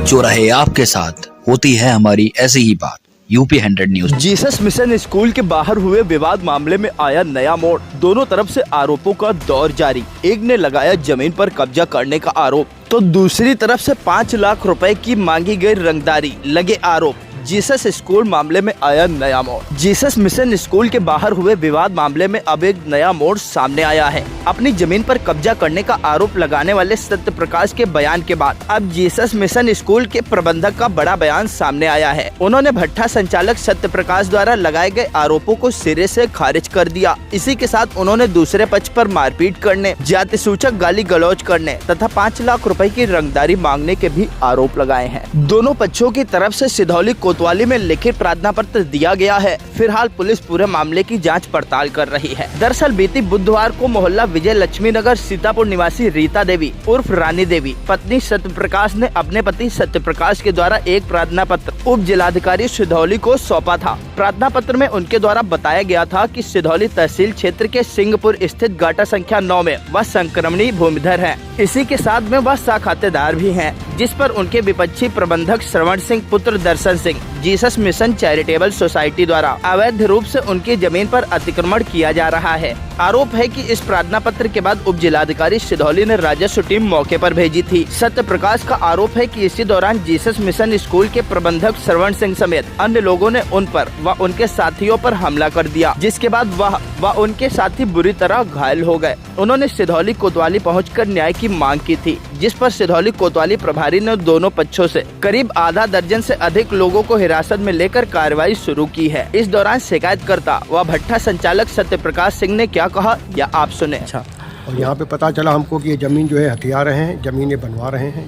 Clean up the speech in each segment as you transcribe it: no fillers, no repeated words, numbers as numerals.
जो रहे आपके साथ, होती है हमारी ऐसी ही बात। UP 100 news. Jesus mission school के बाहर हुए विवाद मामले में आया नया मोड़। दोनों तरफ से आरोपों का दौर जारी। एक ने लगाया जमीन पर कब्जा करने का आरोप, तो दूसरी तरफ से 5 लाख रुपए की मांगी गई रंगदारी लगे आरोप। जीसस स्कूल मामले में आया नया मोड़। जीसस मिशन स्कूल के बाहर हुए विवाद मामले में अब एक नया मोड़ सामने आया है। अपनी जमीन पर कब्जा करने का आरोप लगाने वाले सत्य प्रकाश के बयान के बाद अब जीसस मिशन स्कूल के प्रबंधक का बड़ा बयान सामने आया है। उन्होंने भट्ठा संचालक सत्य प्रकाश द्वारा लगाए गए आरोपों को सिरे से खारिज कर दिया। इसी के साथ उन्होंने दूसरे पक्ष पर मारपीट करने, जाति सूचक गाली गलौज करने तथा 5 लाख रुपए की रंगदारी मांगने के भी आरोप लगाए हैं। दोनों पक्षों की तरफ से सिधौली कोतवाली में लिखित प्रार्थना पत्र दिया गया है। फिलहाल पुलिस पूरे मामले की जांच पड़ताल कर रही है। दरअसल बीती बुधवार को मोहल्ला विजय लक्ष्मी नगर सीतापुर निवासी रीता देवी उर्फ रानी देवी पत्नी सत्य प्रकाश ने अपने पति सत्य प्रकाश के द्वारा एक प्रार्थना पत्र उप जिलाधिकारी सिधौली को सौंपा था। प्रार्थना पत्र में उनके द्वारा बताया गया था कि सिधौली तहसील क्षेत्र के सिंहपुर स्थित गाटा संख्या 9 में वह संक्रमणीय भूमिधर है। इसी के साथ में वह साखातेदार भी हैं, जिस पर उनके विपक्षी प्रबंधक श्रवण सिंह पुत्र Darshan Singh Jesus mission charitable society द्वारा अवैध रूप से उनकी जमीन पर अतिक्रमण किया जा रहा है। आरोप है कि इस प्रार्थना पत्र के बाद उप जिलाधिकारी सिधौली ने राजस्व टीम मौके पर भेजी थी। सत्य प्रकाश का आरोप है कि इसी दौरान जीसस मिशन स्कूल के प्रबंधक श्रवण सिंह समेत अन्य लोगों ने उन पर व उनके साथियों पर हमला कर दिया, जिसके बाद वह उनके साथी बुरी तरह घायल हो गए। उन्होंने सिधौली कोतवाली पहुंचकर न्याय की मांग की थी, जिस पर सिधौली कोतवाली प्रभारी ने दोनों पक्षों से करीब आधा दर्जन से अधिक लोगों को हिरासत में लेकर कार्रवाई शुरू की है। इस दौरान शिकायतकर्ता व भट्ठा संचालक सत्य प्रकाश सिंह ने क्या कहा, या आप सुने। और यहाँ पे पता चला हमको कि ये ज़मीन जो है हथिया रहे हैं, ज़मीनें बनवा रहे हैं,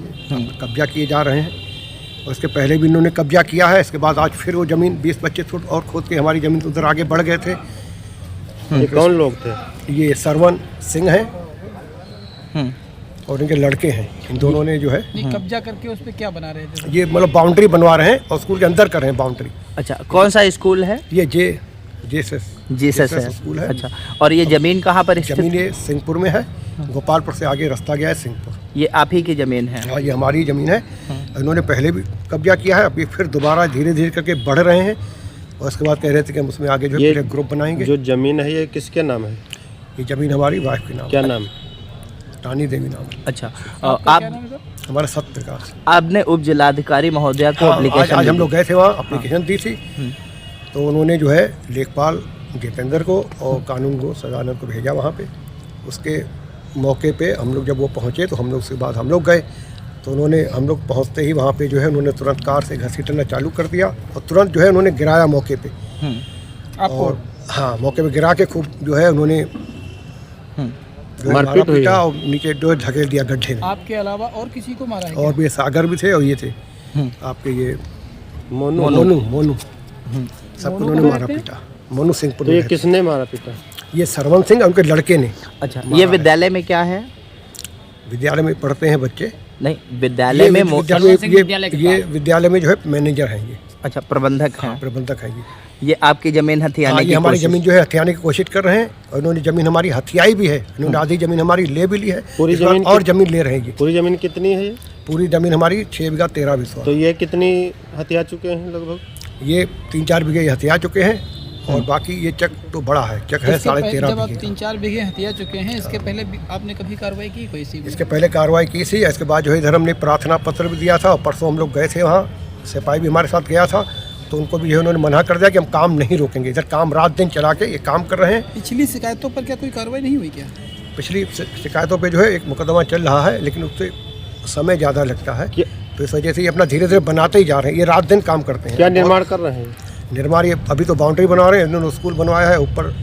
कब्जा किए जा रहे हैं। और इसके पहले भी इन्होंने कब्जा किया है। इसके बाद आज फिर वो ज़मीन 20-25 फुट और खोद के हमारी ज़मीन उधर आगे बढ़ गए थे। ये कौन लोग थे? ये श्रवण सिंह हैं और इनके लड़के हैं। इन दोनों ने जो है कब्जा करके उस पे क्या बना रहे थे? ये मतलब बाउंड्री बनवा रहे हैं और स्कूल के अंदर कर रहे हैं बाउंड्री। अच्छा, कौन सा स्कूल है? ये जीसस है स्कूल है। अच्छा, और ये जमीन कहाँ पर स्थित? जमीन ये सिंहपुर में है। गोपालपुर से आगे रास्ता गया है सिंहपुर। ये आप ही की जमीन है? हाँ, ये हमारी ज़मीन है। इन्होंने पहले भी कब्जा किया है, अभी फिर दोबारा धीरे धीरे करके बढ़ रहे हैं। और उसके बाद कह रहे थे कि हम उसमें आगे जो है ग्रुप बनाएंगे। जो ज़मीन है ये किसके नाम है? ये ज़मीन हमारी वाइफ के नाम। क्या नाम? रानी देवी नाम। अच्छा, आप हमारा सत्य प्रकाश। आपने उप जिलाधिकारी महोदया को एप्लीकेशन आज हम लोग गए थे वहाँ, एप्लीकेशन दी थी। तो उन्होंने जो है लेखपाल जितेंद्र को और कानून को सदानंद को भेजा वहाँ पे। उसके मौके पे हम लोग जब वो पहुँचे तो हम लोग उसके बाद हम लोग गए। तो उन्होंने हम लोग पहुँचते ही वहाँ पे जो है उन्होंने तुरंत कार से घसीटना चालू कर दिया और तुरंत जो है उन्होंने गिराया मौके पे। और हाँ, मौके पे गिरा के खूब जो है उन्होंने मारपीट हुई और नीचे जो धकेल दिया गड्ढे में। आपके अलावा और किसी को मारा है? और भी सागर भी थे और ये थे आपके ये मोनू सबको उन्होंने मारा पीटा। मोनू सिंहपुर। तो ये किसने मारा पीटा? ये श्रवण सिंह उनके लड़के ने। अच्छा, ये विद्यालय में क्या है? विद्यालय में पढ़ते हैं बच्चे। नहीं, विद्यालय में ये विद्यालय में जो है मैनेजर हैं ये। अच्छा, प्रबंधक हैं। प्रबंधक है ये आपकी जमीन हथियाने की हमारी जमीन जो है हथियाने की कोशिश कर रहे हैं। और इन्होंने जमीन हमारी हथियाई भी है। इन्होंने आधी जमीन हमारी ले भी ली है। पूरी जमीन और जमीन ले रहे हैं। पूरी जमीन कितनी है? पूरी जमीन हमारी 6 बीघा 13 बिस्वा। तो ये कितनी हथिया चुके हैं लगभग? ये 3-4 बीघे हथिया चुके हैं और बाकी ये चक तो बड़ा है, चक है 13.5 जब आप 3-4 बीघे हथिया चुके हैं, इसके पहले आपने कभी कार्रवाई की कोई सी? इसके पहले कार्रवाई की थी। इसके बाद जो है इधर हमने प्रार्थना पत्र भी दिया था और परसों हम लोग गए थे वहाँ, सिपाही भी हमारे साथ गया था। तो उनको भी जो है उन्होंने मना कर दिया कि हम काम नहीं रोकेंगे। इधर काम रात दिन चला के ये काम कर रहे हैं। पिछली शिकायतों पर क्या कोई कार्रवाई नहीं हुई क्या? पिछली शिकायतों पे जो है एक मुकदमा चल रहा है, लेकिन उससे समय ज़्यादा लगता है। तो इस वजह से ये अपना धीरे धीरे बनाते ही जा रहे हैं। ये रात दिन काम करते हैं। क्या निर्माण कर रहे हैं? निर्माण ये अभी तो बाउंड्री बना रहे हैं। इन्होंने स्कूल बनवाया है, ऊपर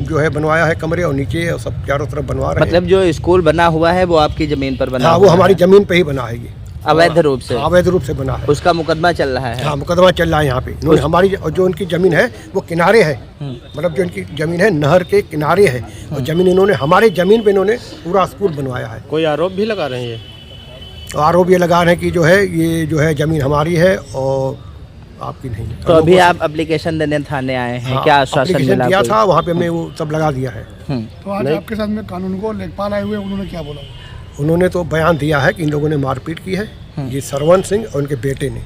जो है बनवाया है कमरे और नीचे और सब चारों तरफ बनवा रहे हैं। मतलब जो स्कूल बना हुआ है वो आपकी जमीन पर बना? हाँ, वो हमारी जमीन पे ही बना है। ये अवैध रूप से? अवैध रूप से बना है। उसका मुकदमा चल रहा है? हाँ, मुकदमा चल रहा है यहाँ पे। इन्होंने हमारी जो उनकी जमीन है वो किनारे है। मतलब जो उनकी जमीन है नहर के किनारे है और जमीन इन्होंने हमारे जमीन पे इन्होंने पूरा स्कूल बनवाया है। कोई आरोप भी लगा रहे हैं ये? तो आरोप ये लगा रहे हैं कि जो है ये जो है जमीन हमारी है और आपकी नहीं है। तो अभी आप एप्लीकेशन देने थाने आए हैं? क्या आश्वासन मिला? दिया था वहाँ पे, हमने वो सब लगा दिया है। तो आज आपके साथ में कानून को लेखपाल आए हुए, उन्होंने क्या बोला? उन्होंने तो बयान दिया है कि इन लोगों ने मारपीट की है, ये सरवन सिंह और उनके बेटे ने।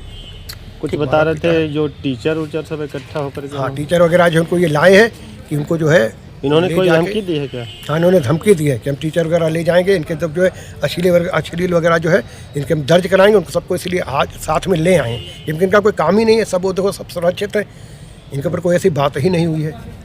कुछ बता रहे थे जो टीचर उचर सब इकट्ठा होकर के हाँ, टीचर वगैरह जो उनको ये लाए हैं कि उनको जो है इन्होंने ले कोई जाके- धमकी दी है क्या? हाँ, इन्होंने धमकी दी है कि हम टीचर वगैरह ले जाएंगे, इनके तब जो है अश्लील वगैरह जो है इनके हम दर्ज कराएंगे, उनको सबको इसलिए आज साथ में ले आए, जबकि इनका कोई काम ही नहीं है। सब वो देखो सब सुरक्षित है, इनके ऊपर कोई ऐसी बात ही नहीं हुई है।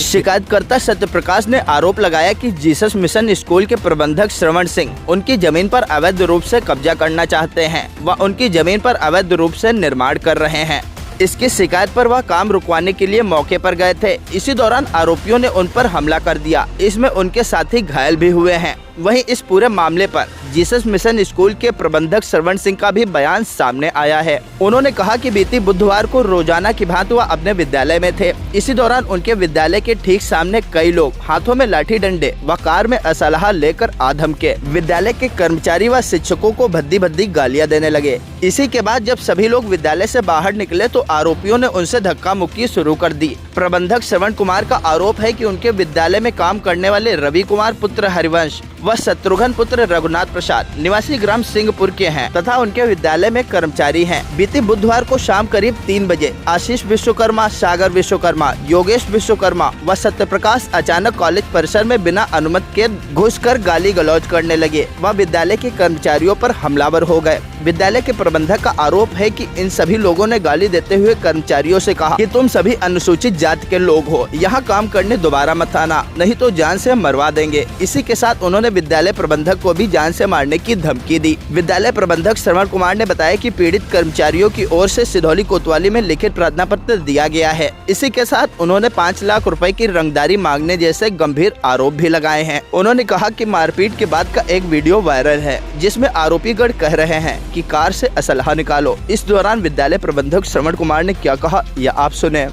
शिकायतकर्ता सत्यप्रकाश ने आरोप लगाया कि जीसस मिशन स्कूल के प्रबंधक श्रवण सिंह उनकी जमीन पर अवैध रूप से कब्जा करना चाहते हैं व उनकी जमीन पर अवैध रूप से निर्माण कर रहे हैं। इसकी शिकायत पर वह काम रुकवाने के लिए मौके पर गए थे। इसी दौरान आरोपियों ने उन पर हमला कर दिया। इसमें उनके साथी घायल भी हुए हैं। वहीं इस पूरे मामले पर जीसस मिशन स्कूल के प्रबंधक श्रवण सिंह का भी बयान सामने आया है। उन्होंने कहा कि बीती बुधवार को रोजाना की भांति वह अपने विद्यालय में थे। इसी दौरान उनके विद्यालय के ठीक सामने कई लोग हाथों में लाठी डंडे व कार में असलहा लेकर आ धमके विद्यालय के कर्मचारी व शिक्षकों को भद्दी भद्दी गालियां देने लगे। इसी के बाद जब सभी लोग विद्यालय से बाहर निकले तो आरोपियों ने उनसे धक्का मुक्की शुरू कर दी। प्रबंधक श्रवण कुमार का आरोप है कि उनके विद्यालय में काम करने वाले रवि कुमार पुत्र हरिवंश व शत्रुघ्न पुत्र रघुनाथ प्रसाद निवासी ग्राम सिंहपुर के हैं तथा उनके विद्यालय में कर्मचारी हैं। बीते बुधवार को शाम करीब 3 बजे आशीष विश्वकर्मा, सागर विश्वकर्मा, योगेश विश्वकर्मा व सत्यप्रकाश अचानक कॉलेज परिसर में बिना अनुमति के घुसकर गाली गलौज करने लगे व विद्यालय के कर्मचारियों पर हमलावर हो गए। विद्यालय के प्रबंधक का आरोप है कि इन सभी लोगों ने गाली देते हुए कर्मचारियों से कहा कि तुम सभी अनुसूचित जाति के लोग हो, यहाँ काम करने दोबारा मत आना, नहीं तो जान से मरवा देंगे। इसी के साथ उन्होंने विद्यालय प्रबंधक को भी जान से मारने की धमकी दी। विद्यालय प्रबंधक श्रवण कुमार ने बताया कि पीड़ित कर्मचारियों की ओर से सिधौली कोतवाली में लिखित प्रार्थना पत्र दिया गया है। इसी के साथ उन्होंने 5 लाख रुपए की रंगदारी मांगने जैसे गंभीर आरोप भी लगाए हैं। उन्होंने कहा कि मारपीट के बाद का एक वीडियो वायरल है जिसमें आरोपी गण कह रहे हैं कि कार से असलहा निकालो। इस दौरान विद्यालय प्रबंधक श्रवण कुमार ने क्या कहा या आप सुने।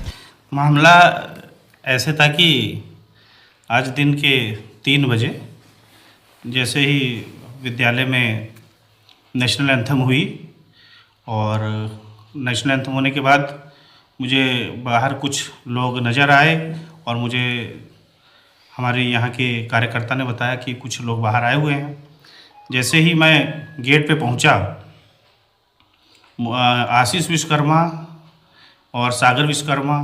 मामला ऐसे था कि आज दिन के 3 बजे जैसे ही विद्यालय में नेशनल एंथम हुई और नेशनल एंथम होने के बाद मुझे बाहर कुछ लोग नज़र आए और मुझे हमारे यहाँ के कार्यकर्ता ने बताया कि कुछ लोग बाहर आए हुए हैं। जैसे ही मैं गेट पे पहुँचा, आशीष विश्वकर्मा और सागर विश्वकर्मा,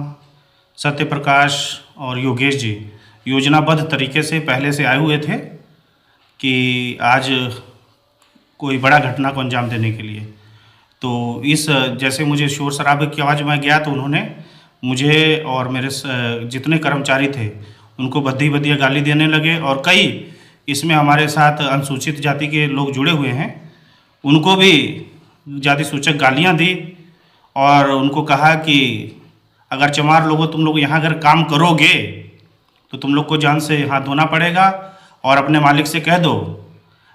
सत्यप्रकाश और योगेश जी योजनाबद्ध तरीके से पहले से आए हुए थे कि आज कोई बड़ा घटना को अंजाम देने के लिए। तो इस जैसे मुझे शोर शराबे की आवाज़ में गया तो उन्होंने मुझे और मेरे जितने कर्मचारी थे उनको भद्दी भद्दी गाली देने लगे और कई इसमें हमारे साथ अनुसूचित जाति के लोग जुड़े हुए हैं, उनको भी जाति सूचक गालियां दी और उनको कहा कि अगर चमार लोगों तुम लोग यहाँ अगर काम करोगे तो तुम लोग को जान से हाथ धोना पड़ेगा और अपने मालिक से कह दो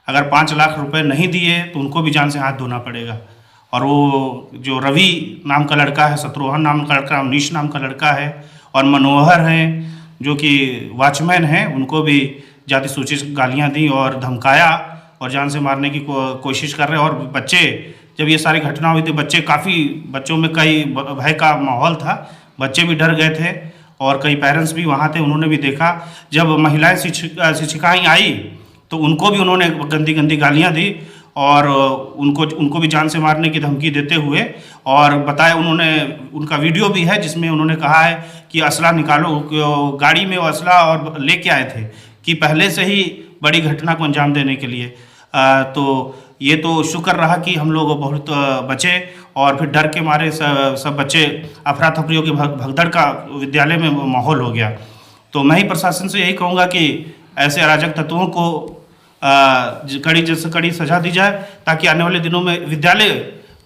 अगर 5 लाख रुपए नहीं दिए तो उनको भी जान से हाथ धोना पड़ेगा। और वो जो रवि नाम का लड़का है, शत्रुघ्न नाम का लड़का, अवनीश नाम का लड़का है और मनोहर हैं जो कि वॉचमैन हैं, उनको भी जाति सूचित गालियाँ दी और धमकाया और जान से मारने की कोशिश कर रहे हैं। और बच्चे जब ये सारी घटना हुई थी बच्चों में कई भय का माहौल था, बच्चे भी डर गए थे और कई पेरेंट्स भी वहाँ थे, उन्होंने भी देखा। जब महिलाएं शिक्षिकाएँ आई तो उनको भी उन्होंने गंदी गंदी गालियाँ दी और उनको भी जान से मारने की धमकी देते हुए और बताया, उनका वीडियो भी है जिसमें उन्होंने कहा है कि असला निकालो, गाड़ी में वो असला और लेके आए थे कि पहले से ही बड़ी घटना को अंजाम देने के लिए। तो ये तो शुक्र रहा कि हम लोग बहुत बचे और फिर डर के मारे सब बच्चे अफरा तफरी की भगदड़ का विद्यालय में माहौल हो गया। तो मैं ही प्रशासन से यही कहूँगा कि ऐसे अराजक तत्वों को कड़ी सजा दी जाए ताकि आने वाले दिनों में विद्यालय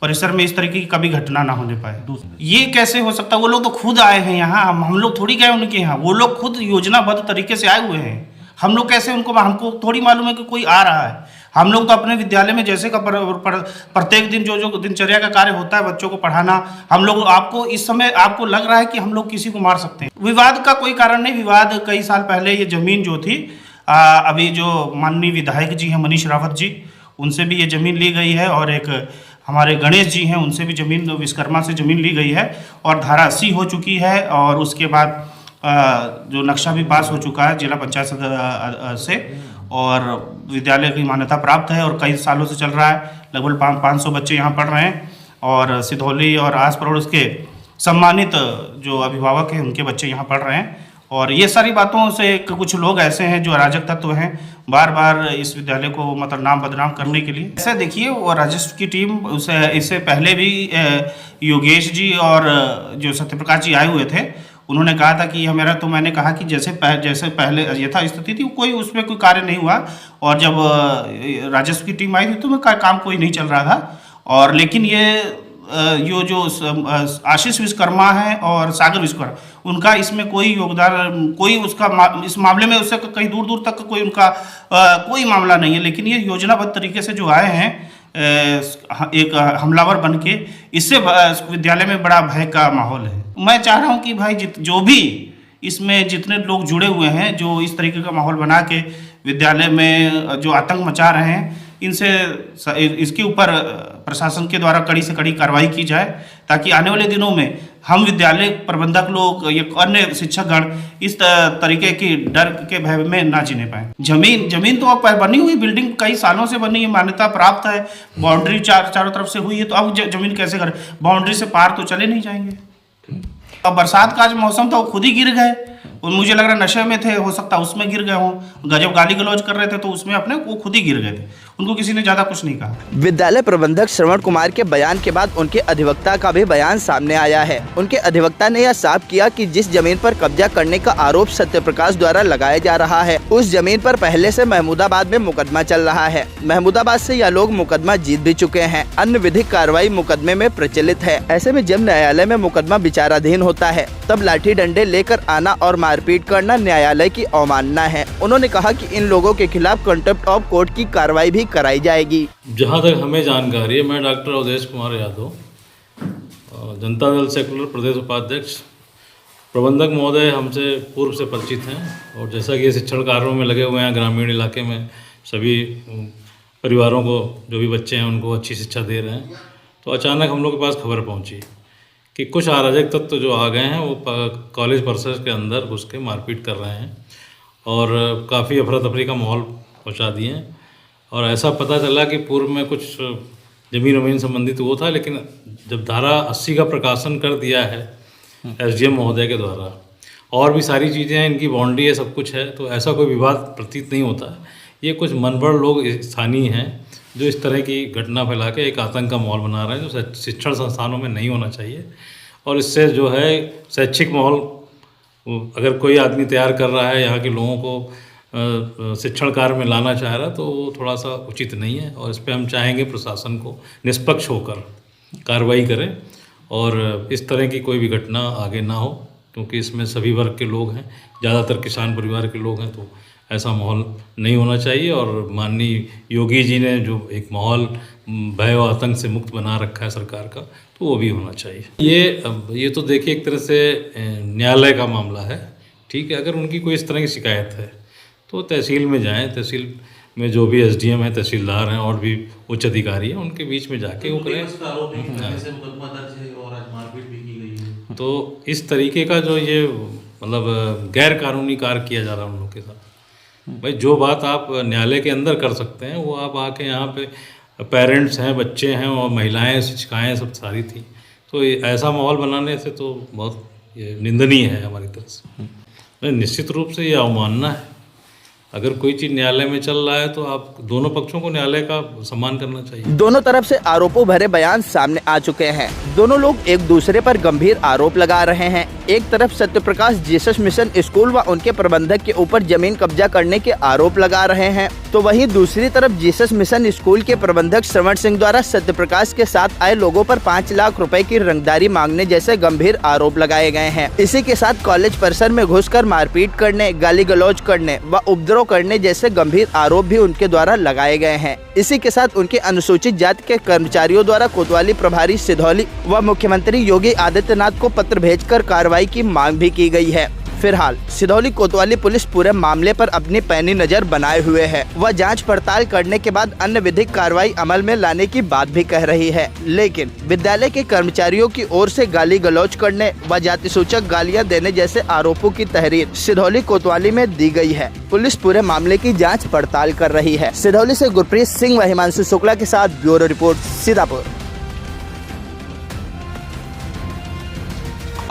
परिसर में इस तरीके की कभी घटना ना होने पाए। ये कैसे हो सकता है? वो लोग तो खुद आए हैं यहाँ, हम लोग थोड़ी गए उनके यहाँ, वो लोग खुद योजनाबद्ध तरीके से आए हुए हैं। हम लोग कैसे हमको थोड़ी मालूम है कि कोई आ रहा है। हम लोग तो अपने विद्यालय में जैसे का प्रत्येक दिन जो दिनचर्या का कार्य होता है बच्चों को पढ़ाना, हम लोग आपको इस समय आपको लग रहा है कि हम लोग किसी को मार सकते हैं। विवाद का कोई कारण नहीं। विवाद कई साल पहले ये जमीन जो थी अभी जो माननीय विधायक जी हैं मनीष रावत जी, उनसे भी ये ज़मीन ली गई है और एक हमारे गणेश जी हैं उनसे भी ज़मीन विश्वकर्मा से ज़मीन ली गई है और धारा 80 हो चुकी है और उसके बाद जो नक्शा भी पास हो चुका है जिला पंचायत से और विद्यालय की मान्यता प्राप्त है और कई सालों से चल रहा है। लगभग 500 बच्चे यहाँ पढ़ रहे हैं और सिधौली और आस पड़ोस के सम्मानित जो अभिभावक हैं उनके बच्चे यहाँ पढ़ रहे हैं। और ये सारी बातों से कुछ लोग ऐसे हैं जो अराजक तत्व हैं, बार बार इस विद्यालय को मतलब नाम बदनाम करने के लिए। ऐसे देखिए, वो राजस्व की टीम इससे पहले भी योगेश जी और जो सत्यप्रकाश जी आए हुए थे, उन्होंने कहा था कि मेरा, तो मैंने कहा कि जैसे पहले यथा स्थिति थी कोई उसमें कोई कार्य नहीं हुआ। और जब राजस्व की टीम आई थी तो काम कोई नहीं चल रहा था। और लेकिन ये जो आशीष विश्वकर्मा है और सागर विश्वकर्मा, उनका इसमें कोई योगदान, कोई उसका इस मामले में उससे कहीं दूर दूर तक कोई उनका कोई मामला नहीं है। लेकिन ये योजनाबद्ध तरीके से जो आए हैं एक हमलावर बन के, इससे विद्यालय में बड़ा भय का माहौल है। मैं चाह रहा हूँ कि भाई जो भी इसमें जितने लोग जुड़े हुए हैं, जो इस तरीके का माहौल बना के विद्यालय में जो आतंक मचा रहे हैं, इनसे इसके ऊपर प्रशासन के द्वारा कड़ी से कड़ी कार्रवाई की जाए, ताकि आने वाले दिनों में हम विद्यालय प्रबंधक लोग या अन्य शिक्षकगण इस तरीके की डर के भय में ना जीने पाए। जमीन तो अब बनी हुई, बिल्डिंग कई सालों से बनी है, मान्यता प्राप्त है, बाउंड्री चारों तरफ से हुई है, तो अब जमीन कैसे करें? बाउंड्री से पार तो चले नहीं जाएंगे। अब बरसात का आज मौसम था, वो खुद ही गिर गए। मुझे लग रहा नशे में थे, हो सकता उसमें गिर गए हों। जब गाली गलौज कर रहे थे तो उसमें अपने वो खुद ही गिर गए थे, उनको किसी ने ज्यादा कुछ नहीं कहा। विद्यालय प्रबंधक श्रवण कुमार के बयान के बाद उनके अधिवक्ता का भी बयान सामने आया है। उनके अधिवक्ता ने यह साफ किया कि जिस जमीन पर कब्जा करने का आरोप सत्यप्रकाश द्वारा लगाया जा रहा है, उस जमीन पर पहले से महमूदाबाद में मुकदमा चल रहा है। महमूदाबाद से यह लोग मुकदमा जीत भी चुके हैं। अन्य विधिक कार्रवाई मुकदमे में प्रचलित है। ऐसे में जब न्यायालय में मुकदमा विचाराधीन होता है, तब लाठी डंडे लेकर आना और मारपीट करना न्यायालय की अवमानना है। उन्होंने कहा कि इन लोगों के खिलाफ कंटेम्प्ट ऑफ कोर्ट की कार्रवाई भी कराई जाएगी। जहाँ तक हमें जानकारी है, मैं डॉक्टर अवधेश कुमार यादव, जनता दल सेकुलर प्रदेश उपाध्यक्ष। प्रबंधक महोदय हमसे पूर्व से परिचित हैं और जैसा कि ये शिक्षण कार्यों में लगे हुए हैं, ग्रामीण इलाके में सभी परिवारों को, जो भी बच्चे हैं उनको अच्छी शिक्षा दे रहे हैं, तो अचानक हम लोग के पास खबर पहुंची कि कुछ अराजक तत्व जो आ गए हैं वो कॉलेज परिसर के अंदर घुस के मारपीट कर रहे हैं और काफ़ी अफरा तफरी का माहौल पहुंचा दिए हैं। और ऐसा पता चला कि पूर्व में कुछ ज़मीन संबंधित वो था, लेकिन जब धारा 80 का प्रकाशन कर दिया है एसडीएम महोदय के द्वारा, और भी सारी चीज़ें हैं, इनकी बाउंड्री है, सब कुछ है, तो ऐसा कोई विवाद प्रतीत नहीं होता है। ये कुछ मनबड़ लोग स्थानीय हैं जो इस तरह की घटना फैला के एक आतंक का माहौल बना रहे हैं, जो शिक्षण संस्थानों में नहीं होना चाहिए। और इससे जो है शैक्षिक माहौल अगर कोई आदमी तैयार कर रहा है, यहाँ के लोगों को शिक्षण कार्य में लाना चाह रहा है, तो वो थोड़ा सा उचित नहीं है। और इस पर हम चाहेंगे प्रशासन को निष्पक्ष होकर कार्रवाई करें और इस तरह की कोई भी घटना आगे ना हो, क्योंकि इसमें सभी वर्ग के लोग हैं, ज़्यादातर किसान परिवार के लोग हैं, तो ऐसा माहौल नहीं होना चाहिए। और माननीय योगी जी ने जो एक माहौल भय और आतंक से मुक्त बना रखा है सरकार का, तो वो भी होना चाहिए। ये तो देखिए एक तरह से न्यायालय का मामला है, ठीक है। अगर उनकी कोई इस तरह की शिकायत है तो तहसील में जाएं, तहसील में जो भी एसडीएम है, तहसीलदार हैं और भी उच्च अधिकारी हैं, उनके बीच में जाके वो करें। तो इस तरीके का जो ये मतलब गैर कानूनी कार्य किया जा रहा है उन लोगों के साथ, भाई जो बात आप न्यायालय के अंदर कर सकते हैं वो आप आके यहाँ पे पेरेंट्स हैं, बच्चे हैं और महिलाएं, शिक्षिकाएं सब सारी थी, तो ऐसा माहौल बनाने से तो बहुत ये निंदनीय है हमारी तरफ से। निश्चित रूप से ये अवमानना है। अगर कोई चीज़ न्यायालय में चल रहा है तो आप दोनों पक्षों को न्यायालय का सम्मान करना चाहिए। दोनों तरफ से आरोपों भरे बयान सामने आ चुके हैं। दोनों लोग एक दूसरे पर गंभीर आरोप लगा रहे हैं। एक तरफ सत्यप्रकाश जीसस मिशन स्कूल व उनके प्रबंधक के ऊपर जमीन कब्जा करने के आरोप लगा रहे हैं, तो वहीं दूसरी तरफ जीसस मिशन स्कूल के प्रबंधक श्रवण सिंह द्वारा सत्यप्रकाश के साथ आए लोगों पर 5 लाख रुपए की रंगदारी मांगने जैसे गंभीर आरोप लगाए गए हैं। इसी के साथ कॉलेज परिसर में घुसकर मारपीट करने, गाली गलौज करने व उपद्रव करने जैसे गंभीर आरोप भी उनके द्वारा लगाए गए हैं। इसी के साथ उनके अनुसूचित जाति के कर्मचारियों द्वारा कोतवाली प्रभारी सिधौली व मुख्यमंत्री योगी आदित्यनाथ को पत्र भेजकर कार्रवाई की मांग भी की गई है। फिलहाल सिधौली कोतवाली पुलिस पूरे मामले पर अपनी पैनी नजर बनाए हुए है। वह जांच पड़ताल करने के बाद अन्य विधिक कार्रवाई अमल में लाने की बात भी कह रही है, लेकिन विद्यालय के कर्मचारियों की ओर से गाली गलौज करने व जाति सूचक गालियां देने जैसे आरोपों की तहरीर सिधौली कोतवाली में दी गई है। पुलिस पूरे मामले की जांच पड़ताल कर रही है। सिधौली से गुरप्रीत सिंह व हिमांशु शुक्ला के साथ ब्यूरो रिपोर्ट सीतापुर।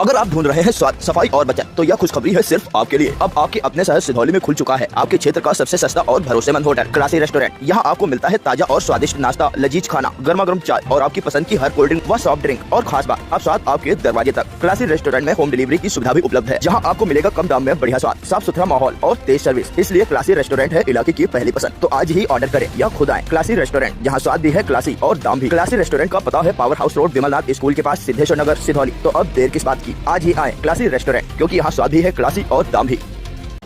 अगर आप ढूंढ रहे हैं स्वाद, सफाई और बचत, तो यह खुशखबरी है सिर्फ आपके लिए। अब आपके अपने शहर सिधौली में खुल चुका है आपके क्षेत्र का सबसे सस्ता और भरोसेमंद होटल क्लासी रेस्टोरेंट। यहाँ आपको मिलता है ताजा और स्वादिष्ट नाश्ता, लजीज खाना, गर्मा गर्म चाय और आपकी पसंद की हर कोल्ड ड्रिंक व सॉफ्ट ड्रिंक। और खास बात, अब स्वाद आपके दरवाजे तक। क्लासी रेस्टोरेंट में होम डिलीवरी की सुविधा भी उपलब्ध है, जहाँ आपको मिलेगा कम दाम में बढ़िया स्वाद, साफ सुथरा माहौल और तेज सर्विस। इसलिए क्लासी रेस्टोरेंट है इलाके की पहली पसंद। तो आज ही ऑर्डर करें या खुद आए। क्लासी रेस्टोरेंट, जहाँ स्वाद भी है क्लासी और दाम भी। क्लासी रेस्टोरेंट का पता है power house road, Vimalnath school के पास, सिद्धेश्वर नगर, सिधौली। तो अब देर किस बात की, आज ही आए क्लासी रेस्टोरेंट, क्योंकि यहाँ स्वाद भी है क्लासी और दाम भी।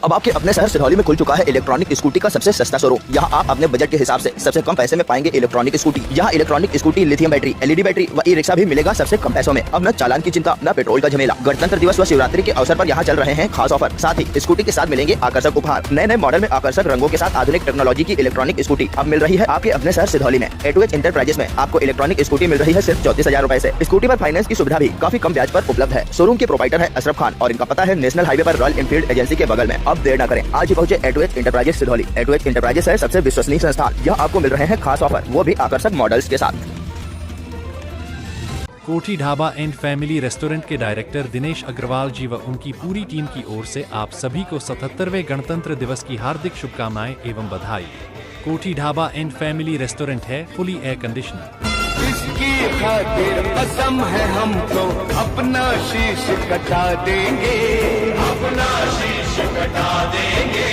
अब आपके अपने शहर सिधौली में खुल चुका है इलेक्ट्रॉनिक स्कूटी का सबसे सस्ता शोरूम। यहाँ आप अपने बजट के हिसाब से सबसे कम पैसे में पाएंगे इलेक्ट्रॉनिक स्कूटी। यहाँ electronic scooty, lithium battery, LED battery व ई रिक्शा भी मिलेगा सबसे कम पैसों में। अब न चालान की चिंता, न पेट्रोल का झमेला। गणतंत्र दिवस व शिवरात्रि के अवसर पर यहाँ चल रहे हैं खास ऑफर। साथ ही स्कूटी के साथ मिलेंगे आकर्षक उपहार। नए नए मॉडल में आकर्षक रंगों के साथ आधुनिक टेक्नोलॉजी की इलेक्ट्रॉनिक स्कूटी अब मिल रही है आपके अपने शहर सिधौली में। A2H इंटरप्राइजेस में आपको इलेक्ट्रॉनिक स्कूटी मिल रही है सिर्फ 34,000 रुपए से। स्कूटी पर फाइनेंस की सुविधा भी काफी कम ब्याज पर उपलब्ध है। शोरूम के प्रोपाइटर है अशरफ खान और इनका पता है नेशनल हाईवे पर रॉयल एनफील्ड एजेंसी के बगल में। अब देर न करें, आज ही पहुंचे A2H enterprises Sidhauli. A2H enterprises है सबसे विश्वसनीय संस्थान। यहाँ आपको मिल रहे हैं खास ऑफर, वो भी आकर्षक मॉडल्स के साथ। कोठी ढाबा एंड फैमिली रेस्टोरेंट के डायरेक्टर दिनेश अग्रवाल जी व उनकी पूरी टीम की ओर से आप सभी को 77वें गणतंत्र दिवस की हार्दिक शुभकामनाएं एवं बधाई। कोठी ढाबा एंड फैमिली रेस्टोरेंट है फुली एयर कंडीशनर। इसकी खातिर कसम है हमको, अपना शीश कटा देंगे, अपना शीश कटा देंगे,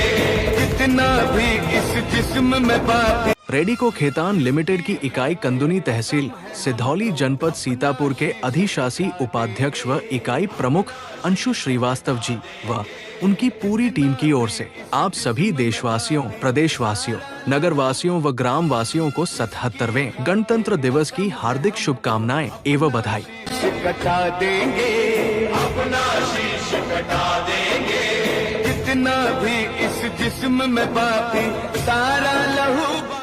कितना भी इस जिस्म में बात। रेडिको खेतान लिमिटेड की इकाई कंदुनी तहसील सिधौली जनपद सीतापुर के अधिशासी उपाध्यक्ष व इकाई प्रमुख अंशु श्रीवास्तव जी व उनकी पूरी टीम की ओर से आप सभी देशवासियों, प्रदेशवासियों, नगरवासियों व ग्राम वासियों को 77वें गणतंत्र दिवस की हार्दिक शुभकामनाएं एवं बधाई। कटा देंगे, अपना शीश कटा देंगे, कितना भी इस जिस्म में बाकी सारा लहू